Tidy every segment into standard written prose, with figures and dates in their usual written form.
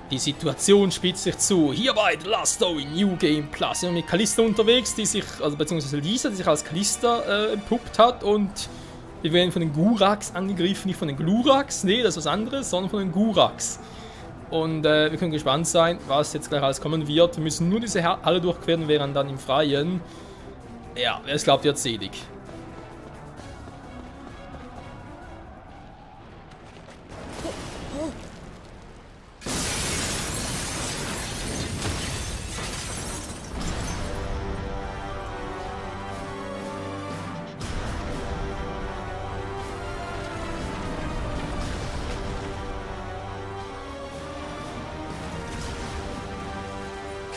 Die Situation spitzt sich zu. Hier bei The Last Story New Game Plus. Wir sind mit Kalista unterwegs, die sich, also beziehungsweise Lisa, die sich als Kalista entpuppt hat, und wir werden von den Gurax angegriffen, nicht von den Glurax, nee, das ist was anderes, sondern von den Gurax. Und wir können gespannt sein, was jetzt gleich alles kommen wird. Wir müssen nur diese Halle durchqueren und wären dann im Freien. Ja, wer es glaubt, wird selig.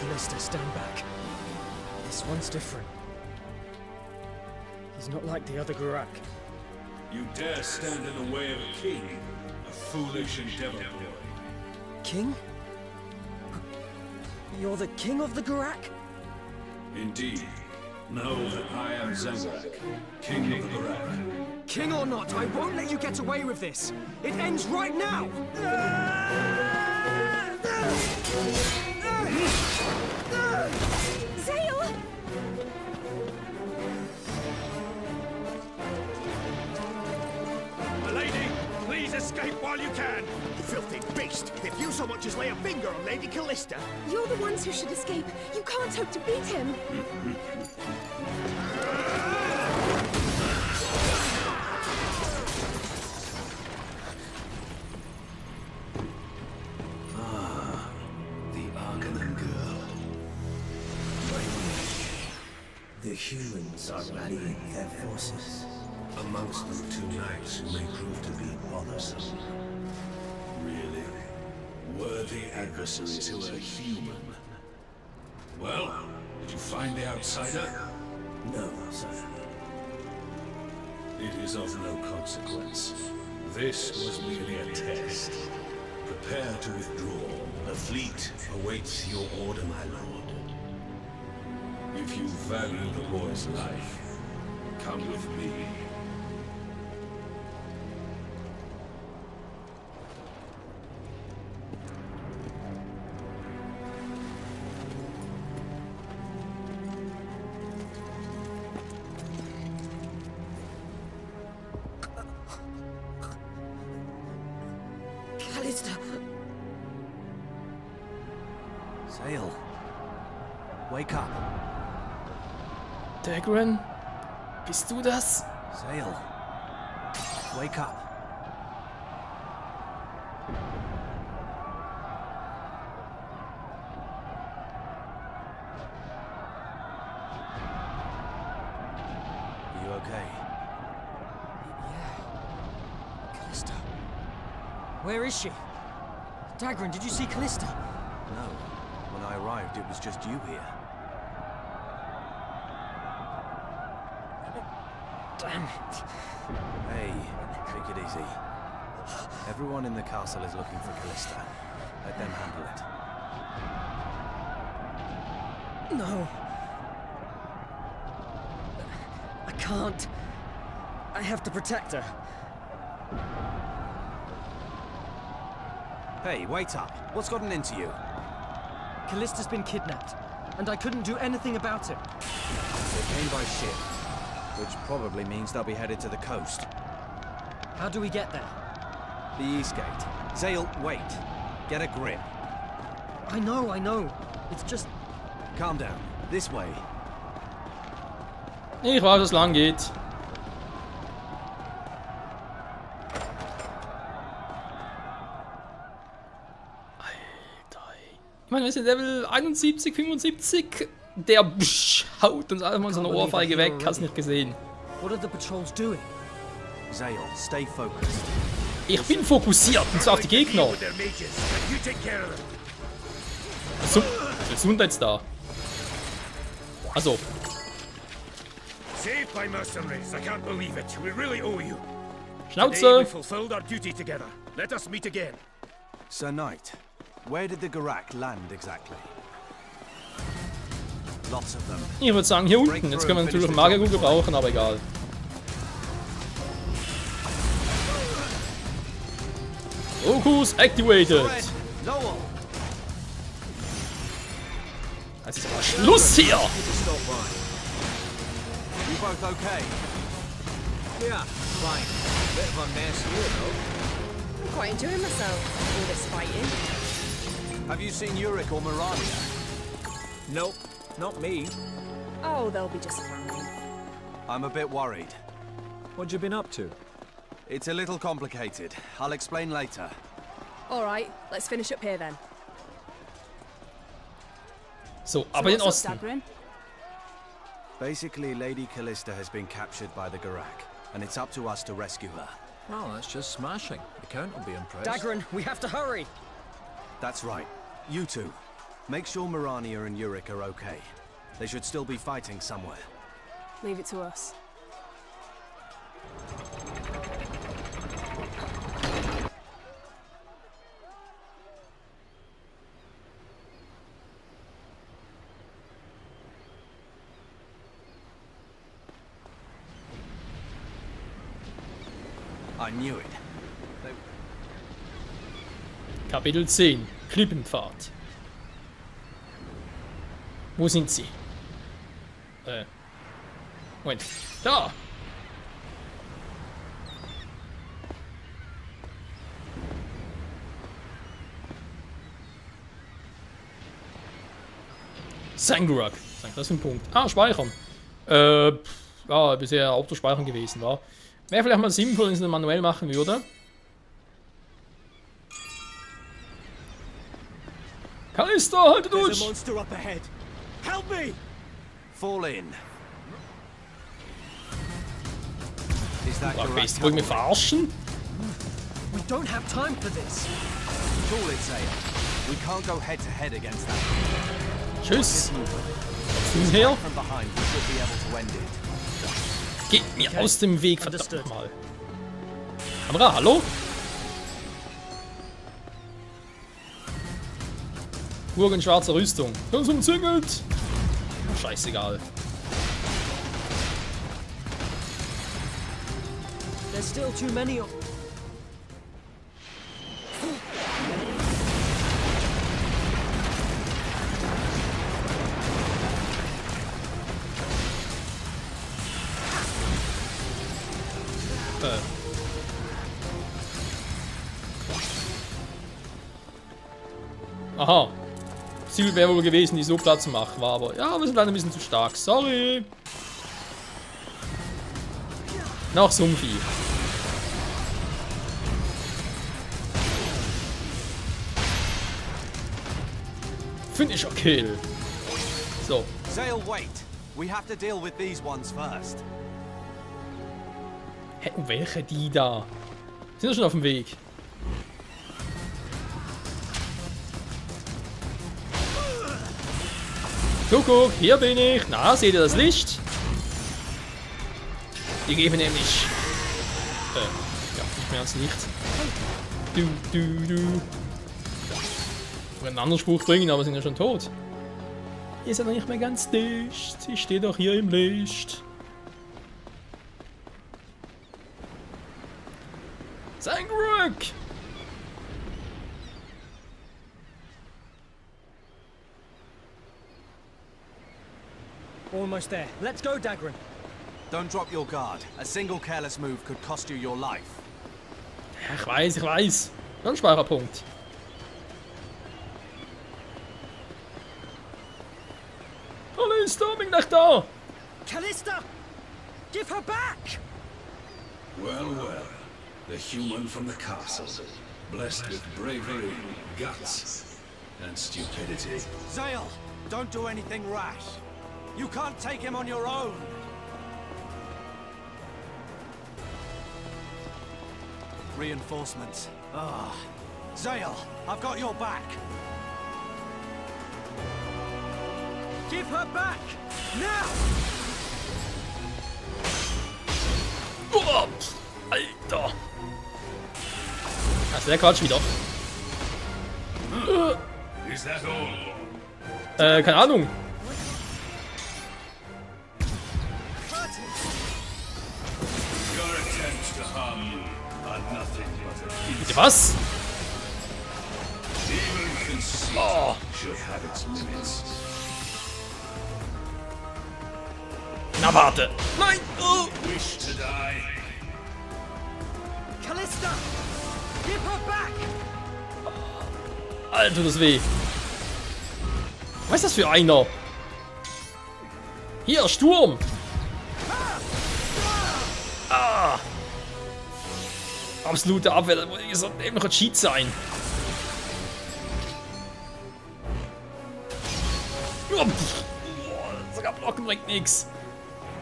Kalista, stand back. This one's different. He's not like the other Gurak. You dare stand in the way of a king, a foolish endeavor boy. King? You're the king of the Gurak? Indeed. Know that I am Zengrak, king of the Gurak. King or not, I won't let you get away with this. It ends right now! Zale! Lady, please escape while you can! Filthy beast! If you so much as lay a finger on Lady Callista... You're the ones who should escape. You can't hope to beat him. The Arcanum girl. The humans are rallying their forces. Amongst them 2 knights who may prove to be bothersome. Really? Worthy adversaries who are human. Well, did you find the outsider? No, sir. It is of no consequence. This was merely a test. Prepare to withdraw. The fleet awaits your order, my lord. If you value the boy's life, come with me. Kalista. Zale. Wake up. Dagran? Bist du das? Zale. Wake up. Are you okay? Yeah. Callista. Where is she? Dagran, did you see Callista? No. When I arrived, it was just you here. Damn it. Hey, take it easy. Everyone in the castle is looking for Callista. Let them handle it. No. I can't. I have to protect her. Hey, wait up. What's gotten into you? Callista's been kidnapped, and I couldn't do anything about it. They came by ship, which probably means they'll be headed to the coast. How do we get there? The East Gate. Zale, wait. Get a grip. I know. It's just... Calm down. This way. Ich weiß, was lang geht. Ich meine, wir sind Level 71, 75. Der haut uns einfach mal so eine Ohrfeige weg. Hast nicht gesehen. What are the patrols doing? Zale, stay focused. Ich bin fokussiert, und zwar auf die Gegner. Their mages, and you take care of them. So, Gesundheit da. Also, Saved by mercenaries, I can't believe it. We really owe you. Today we Schnauze. fulfilled our duty together. Let us meet again. Sir Knight, where did the Gurak land exactly? Lots of them. Ich würde sagen, hier unten. Jetzt können wir natürlich einen Magier gut gebrauchen, aber egal. Focus activated. Red, Noel, Jetzt ist aber Schluss hier! You both okay? Yeah, fine. Bit of a mess here, though. I'm quite enjoying myself. All this fighting. Have you seen Yurik or Mirania? Nope, not me. Oh, they'll be just fine. I'm a bit worried. What you been up to? It's a little complicated. I'll explain later. All right, let's finish up here then. So, So aber den what's up, Osten. Dagrin? Basically, Lady Callista has been captured by the Garak, and it's up to us to rescue her. Well, that's just smashing. The Count will be impressed. Dagrin, we have to hurry. That's right. You two. Make sure Mirania and Yurik are okay. They should still be fighting somewhere. Leave it to us. I knew it. Kapitel 10. Klippenpfad. Wo sind sie? Moment. Da! Sangurak. Das ist ein Punkt. Ah, speichern. Ja, bisher Autospeichern gewesen war. Wäre vielleicht mal sinnvoll, wenn ich es manuell machen würde. Callista, haltet There's a durch! monster up ahead. Help me! Fall in. Is that Ach, Garak bist du mich cavalry? verarschen? We don't have time for this. Call it, Zaya. We can't go head to head against that. Tschüss. Kommst du her? From behind, we should be able to end it. Geht mir aus dem Weg, verdammt Understood. nochmal. Kamera, hallo? Burg in schwarzer Rüstung. Das ist umzingelt. Scheißegal. There's still too many of... Aha. Ziel wäre wohl gewesen, die so platt zu machen, war aber... Ja, wir sind leider ein bisschen zu stark. Sorry. Noch so ein Vieh. Finisher Kill. So. Zale, wait. We have to deal with these ones first. Hä, welche die da? Sind ja schon auf dem Weg. Kuckuck, hier bin ich. Na, seht ihr das Licht? Die geben nämlich... ja, nicht mehr ans Licht. Du. Ich einen anderen Spruch bringen, aber sind ja schon tot. Ihr seid doch nicht mehr ganz dicht. Ich stehe doch hier im Licht. Sangurak! Almost there. Let's go, Dagrin. Don't drop your guard. A single careless move could cost you your life. Ich weiß. Dann Speicherpunkt. Callista, bin gleich da! Callista! Give her back! Well. The human from the castle, blessed with bravery, guts, and stupidity. Zale, don't do anything rash. You can't take him on your own. Reinforcements. Zale, I've got your back. Give her back! Now! Oh, Alter! Also der Quatsch wieder. Is that all? Keine Ahnung. Your attempts to harm you are nothing but a Bitte was? Even conceit should have its limits. abwarte. Nein! Oh. Wish to die? Callista! Give her back! Alter, tut das weh. Was ist das für einer? Hier, Sturm! Ah! Absolute Abwehr, das sollte eben noch ein Cheat sein. Oh, sogar blocken bringt nix.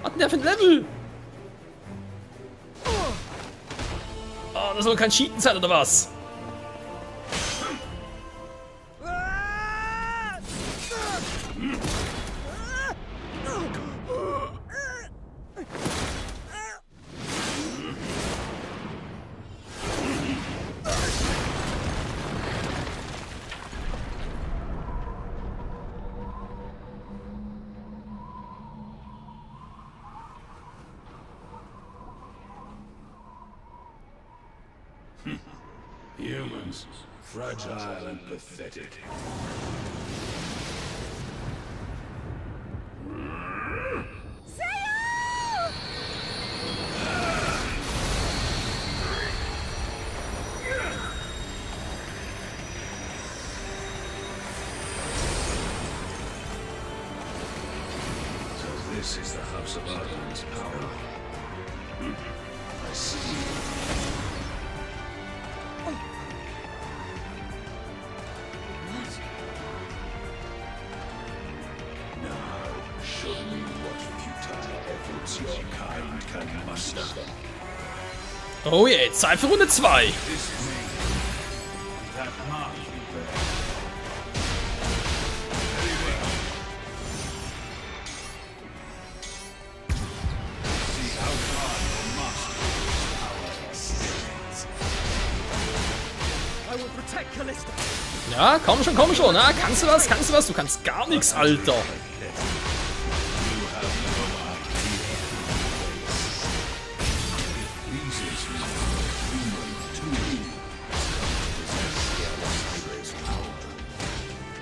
Was denn der für ein Level? Oh, das soll kein Cheaten sein, oder was? Humans, fragile and pathetic. So this is the House of Arden's power. I see. Show me what futile efforts your kind can muster. Oh je, yeah, Zeit für Runde 2. This ring, that mark you bear. Very well. See how far your master's power extends. I will protect Callista! Ja, komm schon. Na, kannst du was? Du kannst gar nichts, Alter.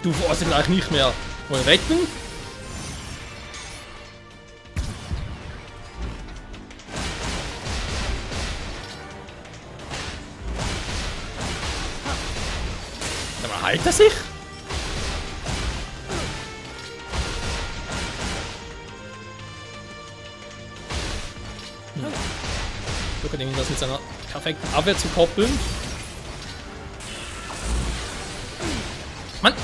Du brauchst ihn gleich nicht mehr. Wollen wir retten? Aber heilt er sich? Versuche irgendwie das mit seiner perfekten Abwehr zu koppeln. Mann!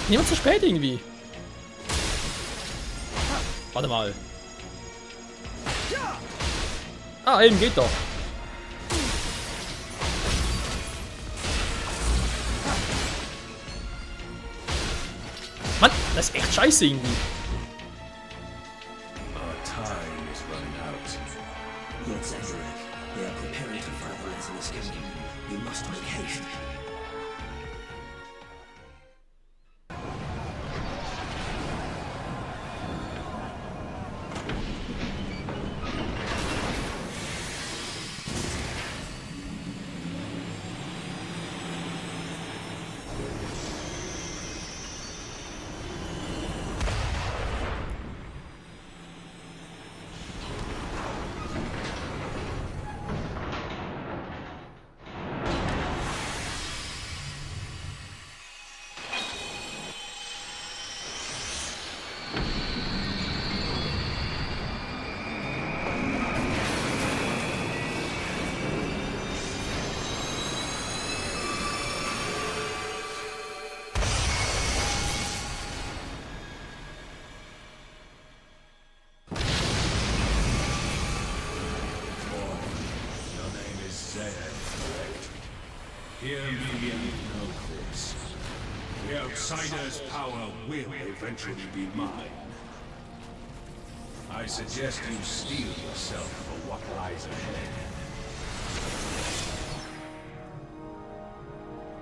Niemand zu spät irgendwie. Warte mal. Ah, eben geht doch. Mann, das ist echt scheiße irgendwie. Our time is running out. Yes, Ezek. They are preparing to finalize this kingdom. We must make haste. Hear me and know this. The outsider's power will eventually be mine. I suggest you steel yourself for what lies ahead.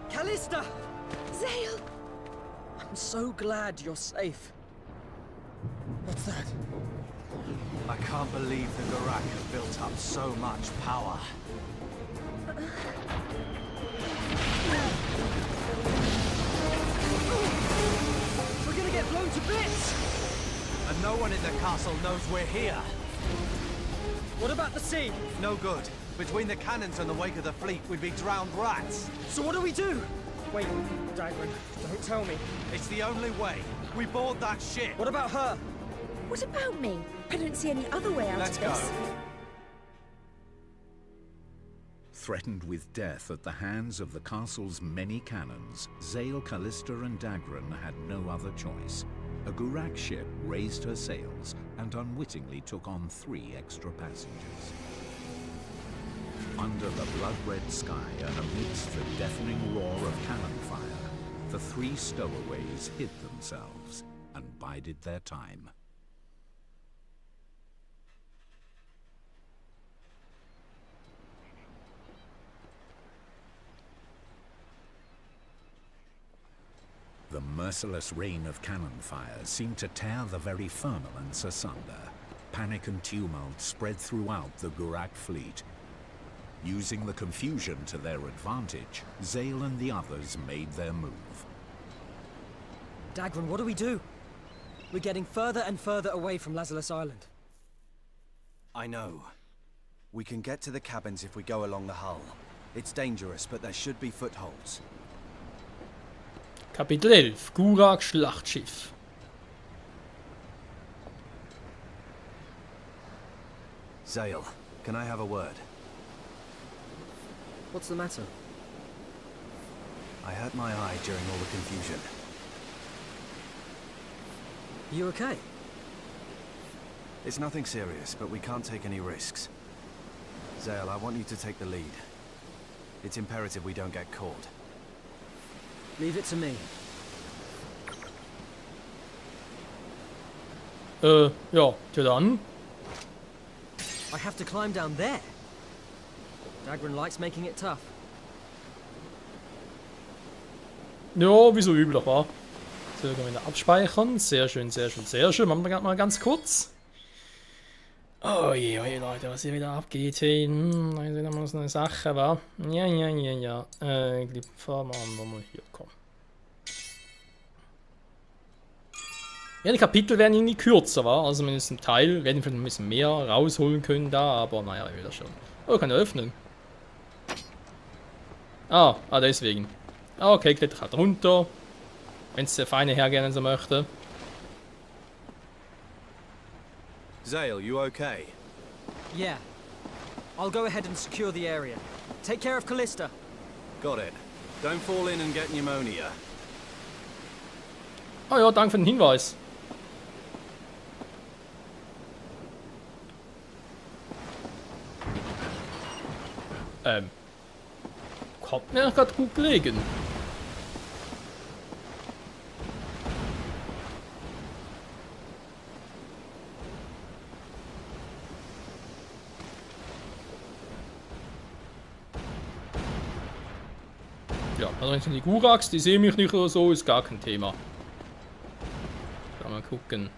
Callista! Zale! I'm so glad you're safe. What's that? I can't believe the Gorak have built up so much power. We're gonna get blown to bits! And no No one in the castle knows we're here. What about the sea? No good. Between the cannons and the wake of the fleet, we'd be drowned rats. So what do we do? Wait, Dagran, don't tell me. It's the only way. We board that ship. What about her? What about me? I don't see any other way out Let's of go. this. Threatened with death at the hands of the castle's many cannons, Zale, Callista and Dagran had no other choice. A Gurak ship raised her sails and unwittingly took on 3 extra passengers. Under the blood-red sky and amidst the deafening roar of cannon fire, the 3 stowaways hid themselves and bided their time. The merciless rain of cannon fire seemed to tear the very firmaments asunder. Panic and tumult spread throughout the Gurak fleet. Using the confusion to their advantage, Zale and the others made their move. Dagran, what do we do? We're getting further and further away from Lazarus Island. I know. We can get to the cabins if we go along the hull. It's dangerous, but there should be footholds. Kapitel 11. Gurak Schlachtschiff. Zale, can I have a word? What's the matter? I hurt my eye during all the confusion. Are you okay? It's nothing serious, but we can't take any risks. Zale, I want you to take the lead. It's imperative we don't get caught. Leave it to me. Ja, tja dann. I have to climb down there. Dagran likes making it tough. Ja, wieso üblich, wa? So, können wir wieder abspeichern. Sehr schön, sehr schön, sehr schön. Machen wir gerade mal ganz kurz. Oh je, Leute, was hier wieder abgeht. Hey, da ist wieder mal so eine Sache, wa? Ja. Fahren wir mal hier, komm. Ja, die Kapitel werden irgendwie kürzer, wa? Also zumindest ein Teil. Werden vielleicht ein bisschen mehr rausholen können da, aber naja, wieder schon. Oh, kann er öffnen. Ah, deswegen. Okay, klettert halt runter. Wenn es der feine Herr gerne so möchte. Zale, you okay? Yeah. I'll go ahead and secure the area. Take care of Callista. Got it. Don't fall in and get pneumonia. Ah ja, danke für den Hinweis. Kommt mir gerade gut gelegen. Ja, also wenn es die Guraks, die sehen mich nicht oder so, ist gar kein Thema. Mal gucken.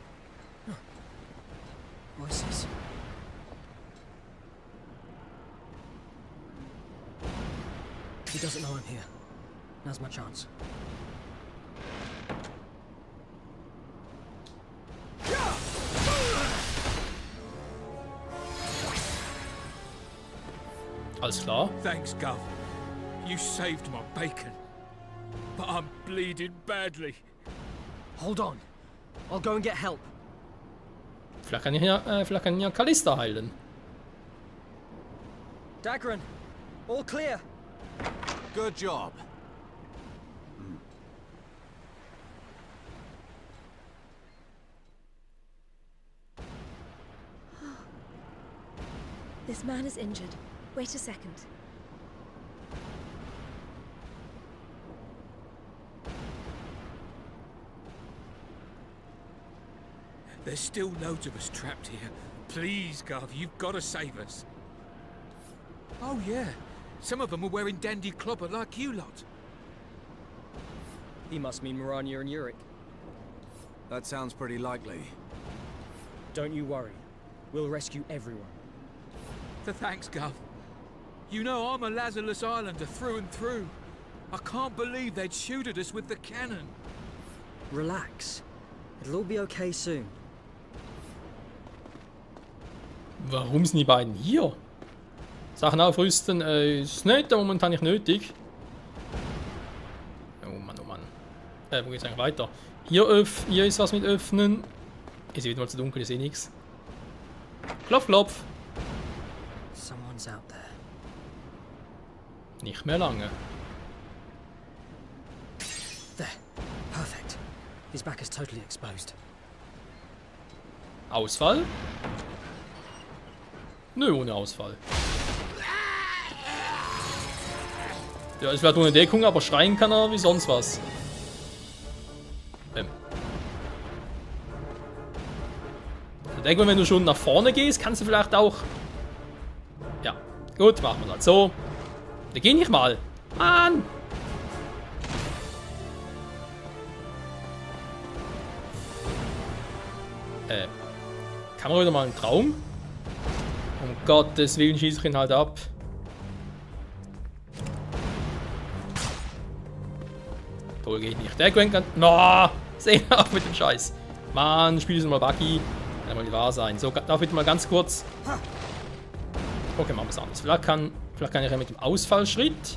Voices. He doesn't know I'm here. Now's my chance. Alles klar. Thanks, Gov. You saved my bacon. But I'm bleeding badly. Hold on. I'll go and get help. Vielleicht kann ich ja Callista heilen. Dagran, all clear. Good job. This man is injured. Wait a second. There's still loads of us trapped here. Please, Gov, you've got to save us. Oh, yeah. Some of them were wearing dandy clobber like you lot. He must mean Marania and Yurik. That sounds pretty likely. Don't you worry. We'll rescue everyone. Thanks, Gov. You know I'm a Lazarus Islander through and through. I can't believe they'd shoot at us with the cannon. Relax. It'll all be okay soon. Warum sind die beiden hier? Sachen aufrüsten ist nicht momentan nicht nötig. Oh Mann, oh Mann. Wo geht's eigentlich weiter? Hier ist was mit öffnen. Ist wieder mal zu dunkel, ich sehe nichts. Klopf, klopf. Someone's out there. Nicht mehr lange. There. Perfect. His back is totally exposed. Ausfall? Nö, ohne Ausfall. Ja, ist vielleicht ohne Deckung, aber schreien kann er wie sonst was. Ich denke, wenn du schon nach vorne gehst, kannst du vielleicht auch... Ja, gut, machen wir das so. Da geh nicht mal. Mann! Kann man wieder mal einen Traum? Um Gottes Willen schieße ich ihn halt ab. Toll, geht nicht. Der Gwen kann... No! Sehen auf mit dem Scheiß. Mann, spiel es mal Buggy. Kann mal nicht wahr sein. So, darf ich mal ganz kurz... Okay, machen wir es anders. Vielleicht kann ich ja mit dem Ausfallschritt...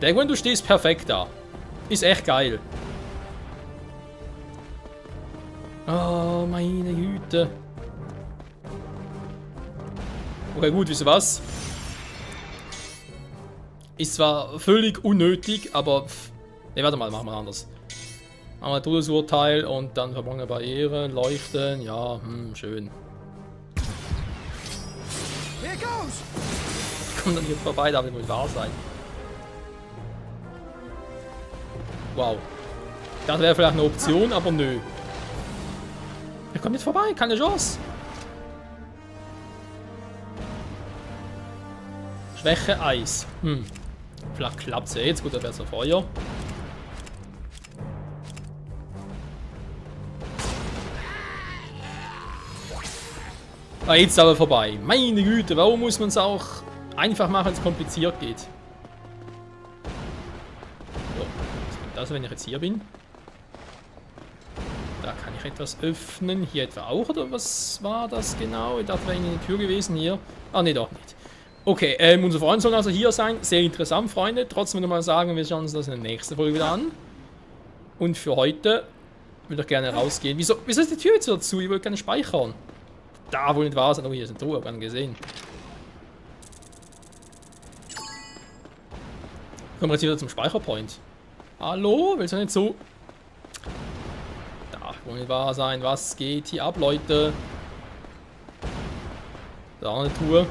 Der Gwen, du stehst perfekt da. Ist echt geil. Oh, meine Güte. Okay, gut, wisst ihr was? Ist zwar völlig unnötig, aber... Ne, warte mal, machen wir anders. Machen wir ein Todesurteil und dann verbogene Barriere, leuchten, ja, schön. Here goes! Kommt dann hier vorbei, darf nicht wohl wahr sein. Wow. Das wäre vielleicht eine Option, aber nö. Er kommt nicht vorbei, keine Chance. Schwäche Eis. Vielleicht klappt es ja jetzt. Gut, da wäre es Feuer. Ah, jetzt aber vorbei. Meine Güte, warum muss man es auch einfach machen, wenn es kompliziert geht? So, was bringt das, wenn ich jetzt hier bin? Da kann ich etwas öffnen. Hier etwa auch, oder was war das genau? Ich dachte, wäre eine Tür gewesen hier. Ah, ne, doch nicht. Okay, unser Freund soll also hier sein. Sehr interessant, Freunde. Trotzdem würde ich mal sagen, wir schauen uns das in der nächsten Folge wieder an. Und für heute würde ich gerne rausgehen. Wieso ist die Tür jetzt wieder zu? Ich will gerne speichern. Da wohl nicht wahr sein. Oh, hier ist eine Truhe, hab ich gesehen. Kommen wir jetzt wieder zum Speicherpoint. Hallo? Willst du nicht so? Da wohl nicht wahr sein. Was geht hier ab, Leute? Da eine Truhe.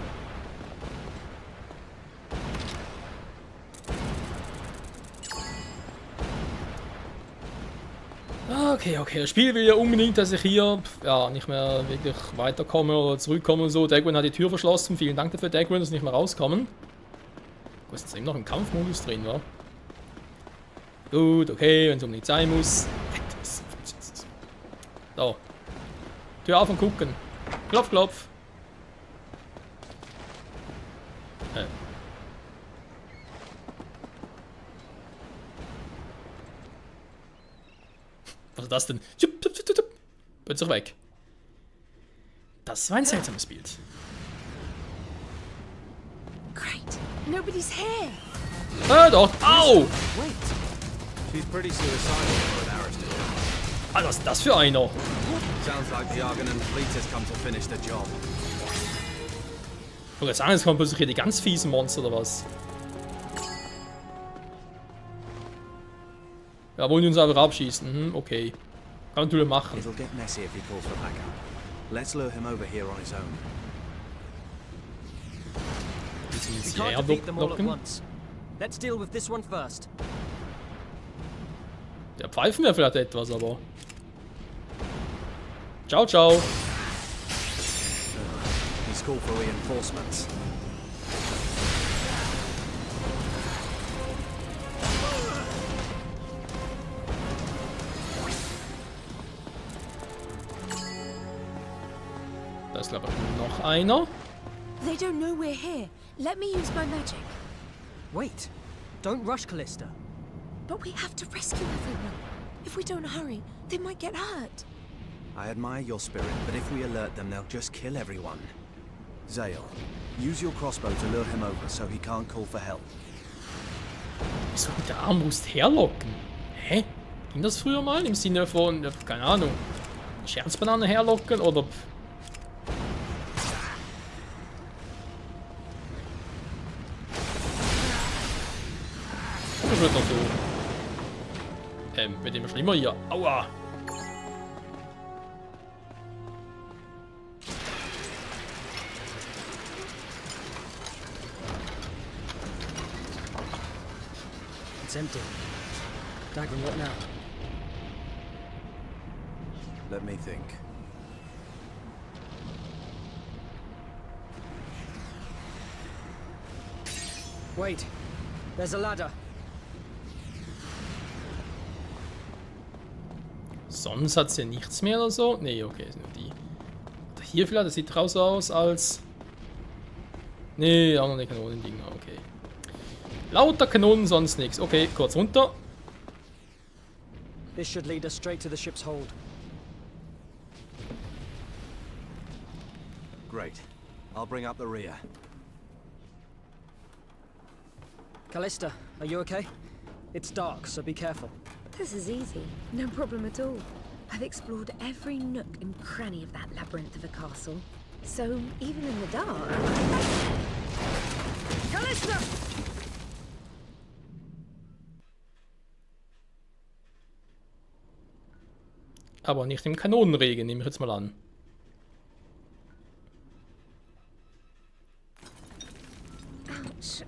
Okay, das Spiel will ja unbedingt, dass ich hier nicht mehr wirklich weiterkomme oder zurückkomme und so. Dagwin hat die Tür verschlossen. Vielen Dank dafür, Dagwin, dass wir nicht mehr rauskommen. Du ist jetzt eben noch im Kampfmodus drin, wa? Gut, okay, wenn es unbedingt sein muss. So. Tür auf und gucken. Klopf, klopf. Was ist das denn? Plötzlich weg. Das war ein seltsames Bild. Great. Nobody's here. Doch. Au! Wait. She's pretty suicidal for an Aristotle. Was ist das für einer? Sounds like the Argonan fleet has come to finish the job. Ich wollte sagen, jetzt kommen plötzlich hier die ganz fiesen Monster oder was? Ja, wollen die uns einfach abschießen? Okay. Kann man natürlich machen. It'll get messy if he calls for backup. Let's lure him over here on his own. We can't defeat them all at once. Let's deal with this one first. Der pfeifen wir vielleicht etwas, aber... Ciao, ciao. He's called for reinforcements. Da ist, glaube ich, noch einer. They don't know we're here. Let me use my magic. Wait. Don't rush, Callista. But we have to rescue everyone. If we don't hurry, they might get hurt. I admire your spirit, but if we alert them, they'll just kill everyone. Zale, use your crossbow to lure him over so he can't call for help. Wieso mit der Armbrust herlocken? Hä? Ging das früher mal? Im Sinne von, keine Ahnung, Scherzbanane herlocken oder... Das wird noch so. Wird immer schlimmer hier. Aua! It's empty. Dagger, what now? Let me think. Wait. There's a ladder. Sonst hat sie ja nichts mehr oder so. Nee, okay, ist nur die. Hier vielleicht, das sieht raus aus als... Nee, auch noch eine Kanonendinger, okay. Lauter Kanonen, sonst nichts. Okay, kurz runter. This should lead us straight to the ship's hold. Great. I'll bring up the rear. Callista, are you okay? It's dark, so be careful. This is easy. No problem at all. I've explored every nook and cranny of that labyrinth of a castle. So, even in the dark... Callista! Aber nicht im Kanonenregen, nehme ich jetzt mal an. Ouch.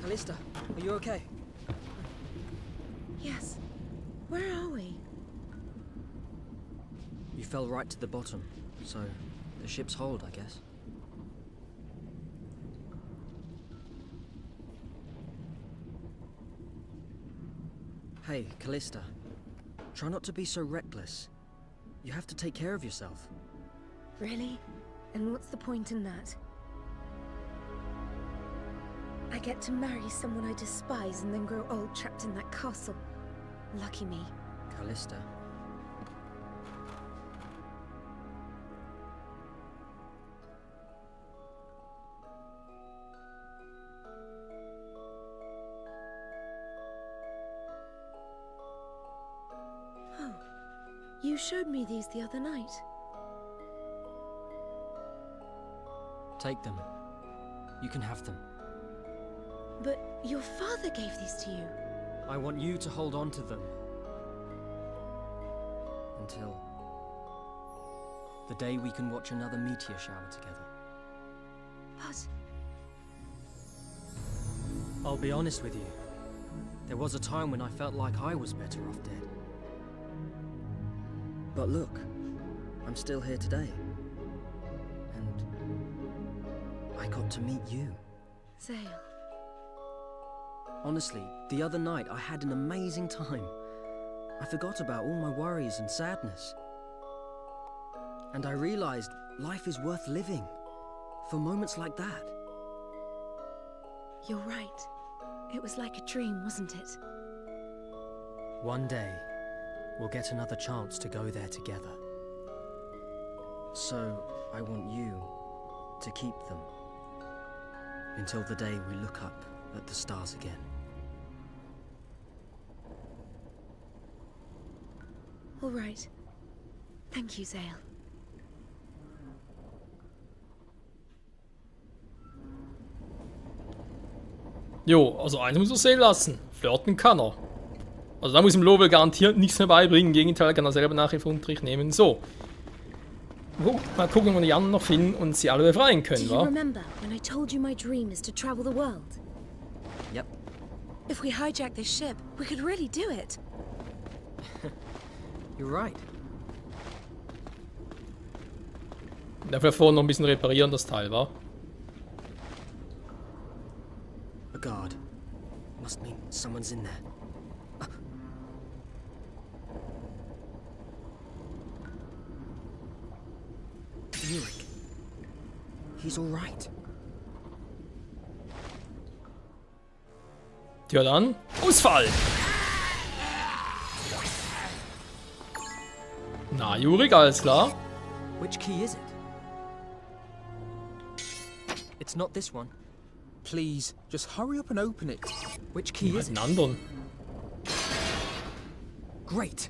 Callista, are you okay? Yes. Where are we? You fell right to the bottom, so the ship's hold, I guess. Hey, Callista. Try not to be so reckless. You have to take care of yourself. Really? And what's the point in that? I get to marry someone I despise and then grow old trapped in that castle. Lucky me. Callista. Oh, you showed me these the other night. Take them. You can have them. But your father gave these to you. I want you to hold on to them. Until the day we can watch another meteor shower together. But... I'll be honest with you. There was a time when I felt like I was better off dead. But look, I'm still here today. And I got to meet you. Zale. Honestly, the other night I had an amazing time. I forgot about all my worries and sadness. And I realized life is worth living for moments like that. You're right. It was like a dream, wasn't it? One day, we'll get another chance to go there together. So, I want you to keep them until the day we look up at the stars again. All right. Thank you, Zale. Jo, also eins muss er sehen lassen. Flirten kann er. Also da muss ihm Lowell garantiert nichts mehr beibringen. Im Gegenteil, kann er selber Nachhilfeunterricht nehmen. So. Mal gucken, ob wir die anderen noch finden und sie alle befreien können, Do you wa? remember when I told you my dream is to travel the world? Yep. If we hijack this ship, we could really do it. You're right. Dafür vorne noch ein bisschen reparieren, das Teil, wa? A guard. Must mean someone's in there. Eric. He's all right. Tja dann, Ausfall! Na, Jurik, alles klar. Which key is it? It's not this one. Please, just hurry up and open it. Which key is it? Den anderen. Great!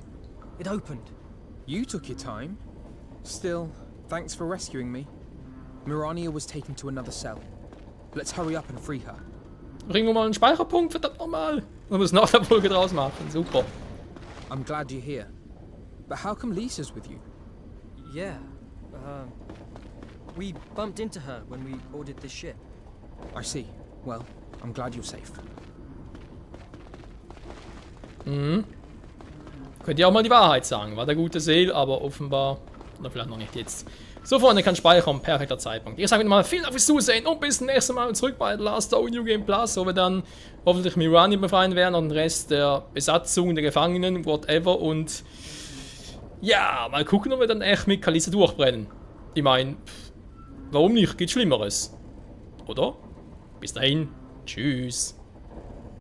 It opened. You took your time. Still, thanks for rescuing me. Mirania was taken to another cell. Let's hurry up and free her. Bringen wir mal einen Speicherpunkt, verdammt nochmal. Man muss nach der Folge draus machen, super. I'm glad you're here. But how come Lisa's with you? Yeah. We bumped into her when we boarded this ship. I see. Well, I'm glad you're safe. Mhm. Könnt ihr auch mal die Wahrheit sagen. War der gute Seel, aber offenbar... Oder vielleicht noch nicht jetzt. So, Freunde, kann speichern. Perfekter Zeitpunkt. Ich sage wieder mal vielen Dank fürs Zusehen und bis zum nächsten Mal zurück bei The Last Story New Game Plus, wo wir dann hoffentlich Mirania befreien werden und den Rest der Besatzung, der Gefangenen, whatever. Und ja, mal gucken, ob wir dann echt mit Kalista durchbrennen. Ich meine, warum nicht? Gibt Schlimmeres. Oder? Bis dahin. Tschüss.